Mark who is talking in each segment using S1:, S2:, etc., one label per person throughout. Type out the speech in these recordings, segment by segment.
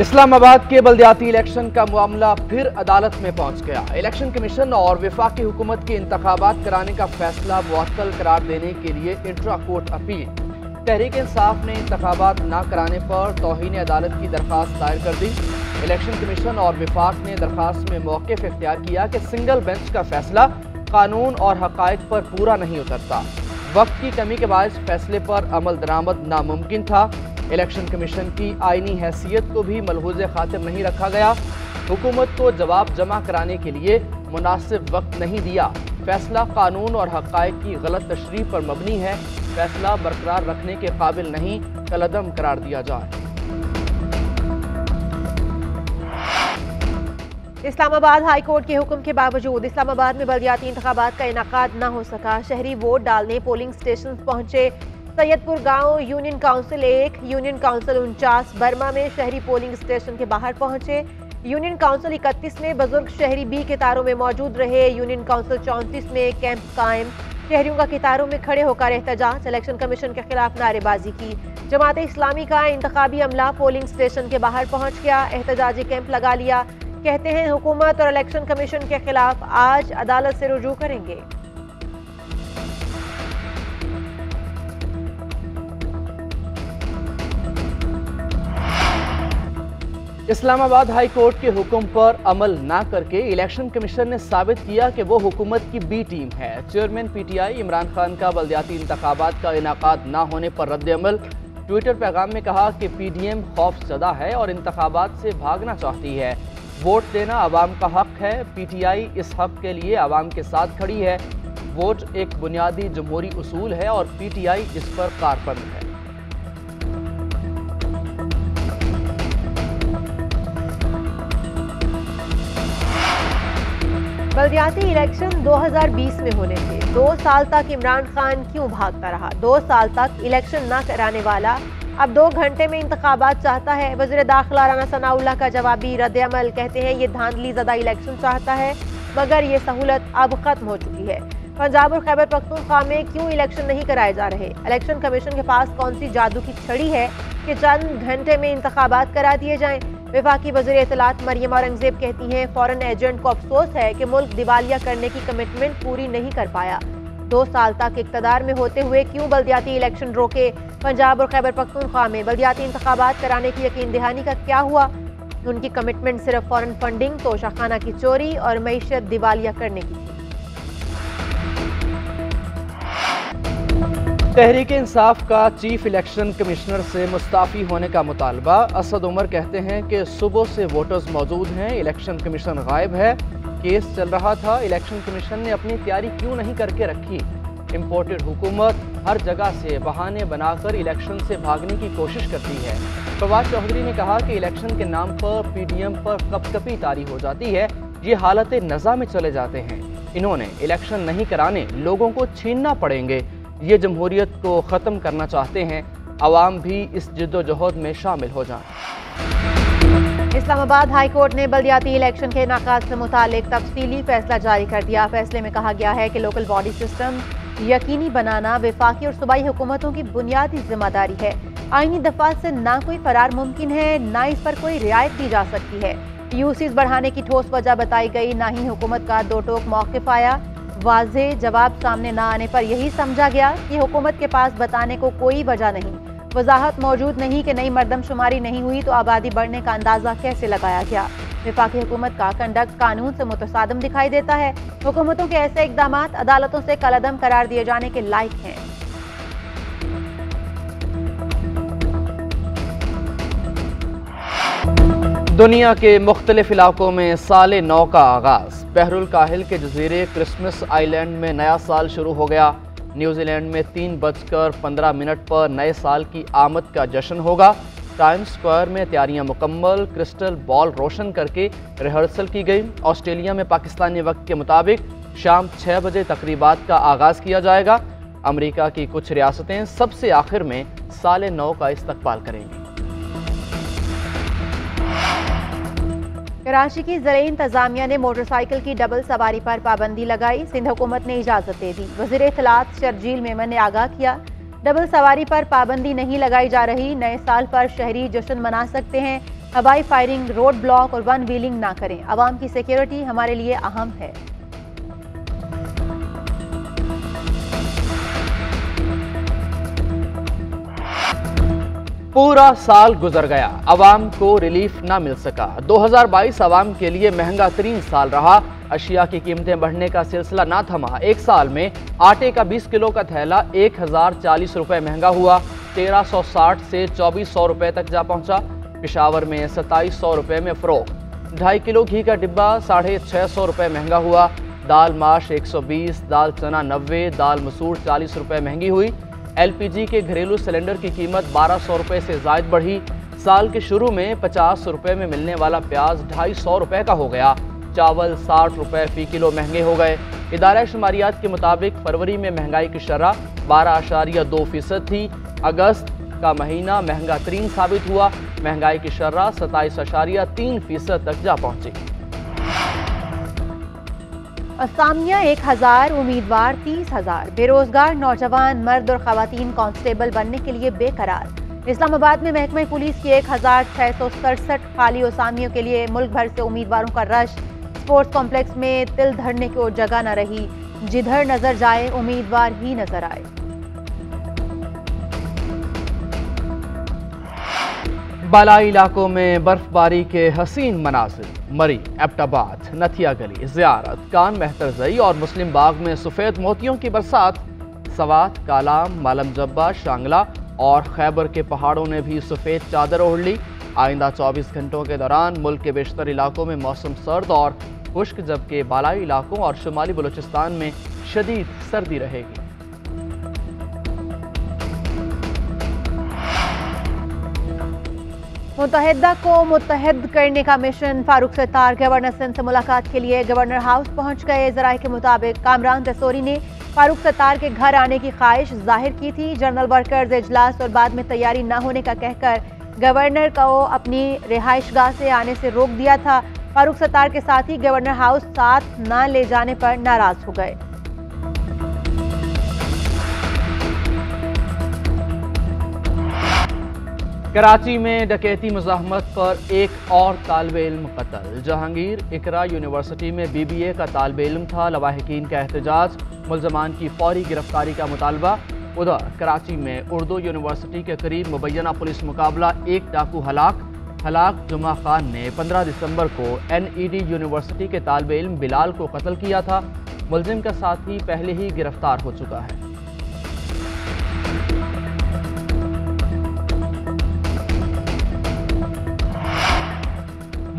S1: इस्लामाबाद के बल्दियाती इलेक्शन का मामला फिर अदालत में पहुंच गया। इलेक्शन कमीशन और वफाकी हुकूमत के इंतखाबात कराने का फैसला मुअत्तल करार देने के लिए intra court appeal. Tehreek Insaf ने इंतखाबात न कराने पर तौहीन अदालत की दरख्वास्त दायर कर दी। इलेक्शन कमीशन और वफाक ने दरख्वास्त में मौक़िफ़ इख्तियार किया कि सिंगल बेंच का फैसला कानून और हक़ाइक़ पर पूरा नहीं उतरता। वक्त की कमी के बायस फैसले पर अमल दरामद नामुमकिन था। इलेक्शन कमीशन की आईनी हैसियत को भी मलहूज़े खातिर नहीं रखा गया। हुकूमत को जवाब जमा कराने के लिए मुनासिब वक्त नहीं दिया। फैसला कानून और हक़ाइक़ की गलत तशरीह पर मबनी है। फैसला बरकरार रखने के काबिल नहीं, कलअदम करार दिया जाए।
S2: इस्लामाबाद हाई कोर्ट के हुक्म के बावजूद इस्लामाबाद में बल्दियाती इंतखाबात का इनाकाद न हो सका। शहरी वोट डालने पोलिंग स्टेशन पहुंचे। सैयदपुर गांव union council 1, union council 49 Burma में शहरी पोलिंग स्टेशन के बाहर पहुंचे। यूनियन काउंसिल 31 में बुजुर्ग शहरी बी कतारों में मौजूद रहे। यूनियन काउंसिल 34 में कैंप कायम, शहरियों का कतारों में खड़े होकर एहतजाज। इलेक्शन कमीशन के खिलाफ नारेबाजी की। जमात इस्लामी का इंतखाबी अमला पोलिंग स्टेशन के बाहर पहुंच गया, एहतजाजी कैंप लगा लिया। कहते हैं हुकूमत और इलेक्शन कमीशन के खिलाफ आज अदालत से रुजू करेंगे।
S1: इस्लामाबाद हाई कोर्ट के हुक्म पर अमल ना करके इलेक्शन कमीशन ने साबित किया कि वो हुकूमत की बी टीम है। चेयरमैन पीटीआई इमरान खान का बल्दियाती इंतखाबात का इनाकाद ना होने पर रद्द अमल। ट्विटर पैगाम में कहा कि पीडीएम खौफजदा है और इंतखाबात से भागना चाहती है। वोट देना आवाम का हक है। पीटीआई इस हक के लिए आवाम के साथ खड़ी है। वोट एक बुनियादी जमहूरी उसूल है और पीटीआई इस पर कारबंद है।
S2: बल्दियाती इलेक्शन 2020 में होने थे। 2 साल तक इमरान खान क्यों भागता रहा? 2 साल तक इलेक्शन न कराने वाला अब 2 घंटे में इंतखाबात चाहता है। वज़ीर दाखिला राना सनाउल्लाह का जवाबी रद्द-ए-अमल। कहते हैं ये धांधली ज़दा इलेक्शन चाहता है मगर ये सहूलत अब खत्म हो चुकी है। पंजाब और खैबर पख्तूनख्वा में क्यों इलेक्शन नहीं कराए जा रहे? इलेक्शन कमीशन के पास कौन सी जादू की छड़ी है कि चंद घंटे में इंतखाबात करा दिए जाएं? वफाकी वज़ीर इत्तलात मरियम औरंगज़ेब कहती हैं फॉरेन एजेंट को अफसोस है कि मुल्क दिवालिया करने की कमिटमेंट पूरी नहीं कर पाया। 2 साल तक इक़्तिदार में होते हुए क्यों बल्दियाती इलेक्शन रोके? पंजाब और खैबर पख्तूनख्वा में बल्दियाती इंतखाबात कराने की यकीन दहानी का क्या हुआ? उनकी कमिटमेंट सिर्फ फॉरेन फंडिंग, तोशाखाना की चोरी और मईशत दिवालिया करने की थी।
S1: तहरीक इंसाफ का चीफ इलेक्शन कमिश्नर से मुस्ताफ़ी होने का मुतालबा। असद उमर कहते हैं कि सुबह से वोटर्स मौजूद हैं, इलेक्शन कमीशन गायब है, केस चल रहा था। इलेक्शन कमीशन ने अपनी तैयारी क्यों नहीं करके रखी? इम्पोर्टेड हुकूमत हर जगह से बहाने बनाकर इलेक्शन से भागने की कोशिश करती है। फवाद चौधरी ने कहा कि इलेक्शन के नाम पर पीडीएम पर कपकपी तारी हो जाती है। ये हालत नज़ा में चले जाते हैं। इन्होंने इलेक्शन नहीं कराने, लोगों को छीनना पड़ेंगे। ये जमहूरियत को ख़त्म करना चाहते हैं। अवाम भी इस जद्दोजहद में शामिल हो जाएं।
S2: इस्लामाबाद हाई कोर्ट ने बल्दियाती इलेक्शन के इनाकाद से मुतालिक तफसीली फैसला जारी कर दिया। फैसले में कहा गया है कि लोकल बॉडी सिस्टम यकीनी बनाना वफाकी और सूबाई हुकूमतों की बुनियादी जिम्मेदारी है। आईनी दफात से ना कोई फरार मुमकिन है, ना इस पर कोई रियायत दी जा सकती है। यूसीज बढ़ाने की ठोस वजह बताई गई, ना ही हुकूमत का दो टोक मौक़िफ़ आया। वाज़े जवाब सामने न आने पर यही समझा गया कि हुकूमत के पास बताने को कोई वजह नहीं। वजाहत मौजूद नहीं कि नई मरदमशुमारी नहीं हुई तो आबादी बढ़ने का अंदाज़ा कैसे लगाया गया। वफाकी हुकूमत का कंडक्ट कानून से मुतसादम दिखाई देता है। हुकूमतों के ऐसे इक़दाम अदालतों से कलअदम करार दिए जाने के लायक हैं।
S1: दुनिया के मुख्तलिफ इलाकों में साल नौ का आगाज़। बहरुल काहिल के जजीरे क्रिसमस आइलैंड में नया साल शुरू हो गया। न्यूजीलैंड में 3:15 पर नए साल की आमद का जश्न होगा। टाइम्स स्क्वायर में तैयारियां मुकम्मल, क्रिस्टल बॉल रोशन करके रिहर्सल की गई। ऑस्ट्रेलिया में पाकिस्तानी वक्त के मुताबिक शाम 6 बजे तकरीबात का आगाज़ किया जाएगा। अमेरिका की कुछ रियासतें सबसे आखिर में साल नौ का इस्तकबाल करेंगी।
S2: कराची की ज़राई इंतजामिया ने मोटरसाइकिल की डबल सवारी पर पाबंदी लगाई। सिंध हुकूमत ने इजाज़त दे दी। वज़ीर इत्तलात शर्जील मेमन ने आगाह किया, डबल सवारी पर पाबंदी नहीं लगाई जा रही। नए साल पर शहरी जश्न मना सकते हैं। हवाई फायरिंग, रोड ब्लॉक और वन व्हीलिंग ना करें। आवाम की सिक्योरिटी हमारे लिए अहम है।
S1: पूरा साल गुजर गया, आवाम को रिलीफ ना मिल सका। 2022 आवाम के लिए महंगा तरीन साल रहा। अशिया की कीमतें बढ़ने का सिलसिला ना थमा। एक साल में आटे का 20 किलो का थैला 1040 रुपए महंगा हुआ, 1360 से 2400 रुपए तक जा पहुंचा। पेशावर में 2700 रुपए में फरोख्त। 2.5 किलो घी का डिब्बा 650 रुपए महंगा हुआ। दाल माश 120, दाल चना 90, दाल मसूर 40 रुपए महंगी हुई। LPG के घरेलू सिलेंडर की कीमत 1200 रुपए से जायद बढ़ी। साल के शुरू में 50 रुपए में मिलने वाला प्याज 250 रुपए का हो गया। चावल 60 रुपए फी किलो महंगे हो गए। इदारा शुमारियात के मुताबिक फरवरी में महंगाई की शरह 12.2% थी। अगस्त का महीना महंगा तरीन साबित हुआ। महंगाई की शरह 27.3% तक जा पहुंची।
S2: असामिया 1000, उम्मीदवार 30,000। बेरोजगार नौजवान मर्द और खवातीन कांस्टेबल बनने के लिए बेकरार। इस्लामाबाद में महकमा पुलिस की 1667 खाली असामियों के लिए मुल्क भर से उम्मीदवारों का रश। स्पोर्ट्स कॉम्प्लेक्स में तिल धरने की जगह न रही। जिधर नजर जाए उम्मीदवार ही नजर आए।
S1: बालाई इलाकों में बर्फबारी के हसीन मनाजिर। मरी, एबटाबाद, नथिया गली, ज़ियारत, कान मेहतरजई और मुस्लिम बाग में सफ़ेद मोतियों की बरसात। सवात, कालाम, मालम जब्बा, शांगला और खैबर के पहाड़ों ने भी सफ़ेद चादर ओढ़ ली। आइंदा 24 घंटों के दौरान मुल्क के बेशतर इलाकों में मौसम सर्द और खुश्क, जबकि बालाई इलाकों और शुमाली बलूचिस्तान में शदीद सर्दी रहेगी।
S2: मुत्तहिदा को मुत्तहिद करने का मिशन। फारूक सत्तार गवर्नर सिंध से मुलाकात के लिए गवर्नर हाउस पहुंच गए। जराये के मुताबिक कामरान रसूरी ने फारूक सत्तार के घर आने की ख्वाहिश जाहिर की थी। जनरल वर्कर्स इजलास और बाद में तैयारी न होने का कहकर गवर्नर को अपनी रिहाइशगाह से आने से रोक दिया था। फारूक सत्तार के साथ ही गवर्नर हाउस साथ न ले जाने पर नाराज हो गए।
S1: कराची में डकैती मुज़ाहमत पर एक और तालिबे इल्म कत्ल। जहांगीर इकरा यूनिवर्सिटी में BBA का तालिबे इल्म था। लवाहिकीन का एहतजाज, मुल्ज़मान की फौरी गिरफ्तारी का मुतालबा। उधर कराची में उर्दू यूनिवर्सिटी के करीब मुबैना पुलिस मुकाबला, एक डाकू हलाक जुमा खान ने 15 दिसंबर को NED यूनिवर्सिटी के तालिबे इल्म बिलाल को कत्ल किया था। मुलजिम का साथी पहले ही गिरफ्तार हो चुका है।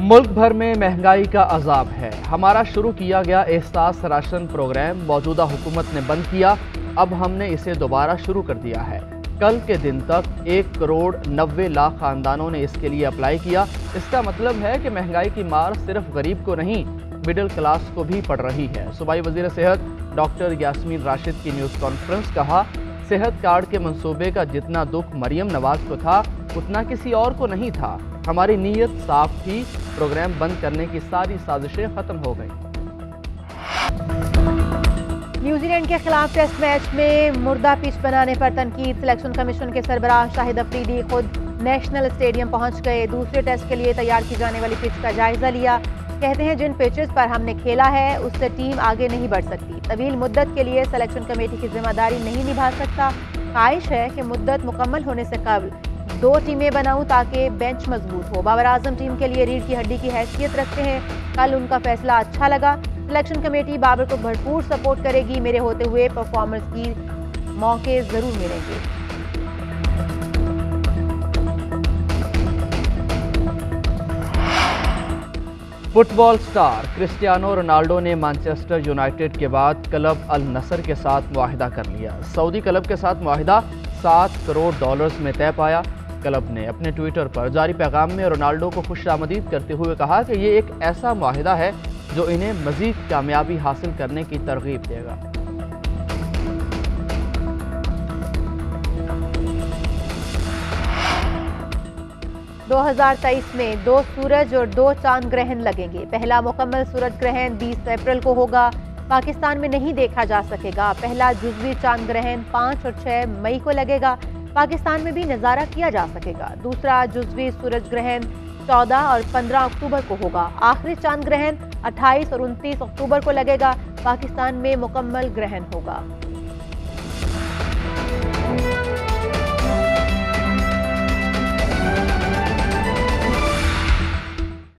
S1: मुल्क भर में महंगाई का अजाब है। हमारा शुरू किया गया एहसास राशन प्रोग्राम मौजूदा हुकूमत ने बंद किया। अब हमने इसे दोबारा शुरू कर दिया है। कल के दिन तक 1 करोड़ 90 लाख खानदानों ने इसके लिए अप्लाई किया। इसका मतलब है कि महंगाई की मार सिर्फ गरीब को नहीं, मिडिल क्लास को भी पड़ रही है। सूबाई वजीर सेहत डॉक्टर यास्मीन राशिद की न्यूज़ कॉन्फ्रेंस। कहा, सेहत कार्ड के मंसूबे का जितना दुख मरियम नवाज को था उतना किसी और को नहीं था। हमारी नीयत साफ थी। प्रोग्राम बंद करने की सारी साजिशें खत्म हो गई।
S2: न्यूजीलैंड के खिलाफ टेस्ट मैच में मुर्दा पिच बनाने पर तनकीद। सिलेक्शन कमीशन के सरबराह शाहिद अफरीदी खुद नेशनल स्टेडियम पहुंच गए। दूसरे टेस्ट के लिए तैयार की जाने वाली पिच का जायजा लिया। कहते हैं, जिन पिचेस पर हमने खेला है उससे टीम आगे नहीं बढ़ सकती। तवील मुद्दत के लिए सिलेक्शन कमेटी की जिम्मेदारी नहीं निभा सकता। ख्वाहिश है कि मुद्दत मुकम्मल होने से कबल 2 टीमें बनाऊं ताकि बेंच मजबूत हो। बाबर आजम टीम के लिए रीढ़ की हड्डी की हैसियत रखते हैं। कल उनका फैसला अच्छा लगा। सिलेक्शन कमेटी बाबर को भरपूर सपोर्ट करेगी। मेरे होते हुए परफॉर्मेंस की मौके जरूर मिलेंगे।
S1: फुटबॉल स्टार क्रिस्टियानो रोनाल्डो ने मैनचेस्टर यूनाइटेड के बाद क्लब अल नसर के साथ मुआहिदा कर लिया। सऊदी क्लब के साथ मुआहिदा $7 करोड़ में तय पाया। क्लब ने अपने ट्विटर पर जारी पैगाम में रोनाल्डो को खुशामदीद करते हुए कहा कि ये एक ऐसा मुआहिदा है जो इन्हें मजीद कामयाबी हासिल करने की तरगीब देगा।
S2: 2023 में 2 सूरज और 2 चांद ग्रहण लगेंगे। पहला मुकम्मल सूरज ग्रहण 20 अप्रैल को होगा। पाकिस्तान में नहीं देखा जा सकेगा। पहला जुज़वी चांद ग्रहण 5 और 6 मई को लगेगा। पाकिस्तान में भी नज़ारा किया जा सकेगा। दूसरा जुज़वी सूरज ग्रहण 14 और 15 अक्टूबर को होगा। आखिरी चांद ग्रहण 28 और 29 अक्टूबर को लगेगा। पाकिस्तान में मुकम्मल ग्रहण होगा।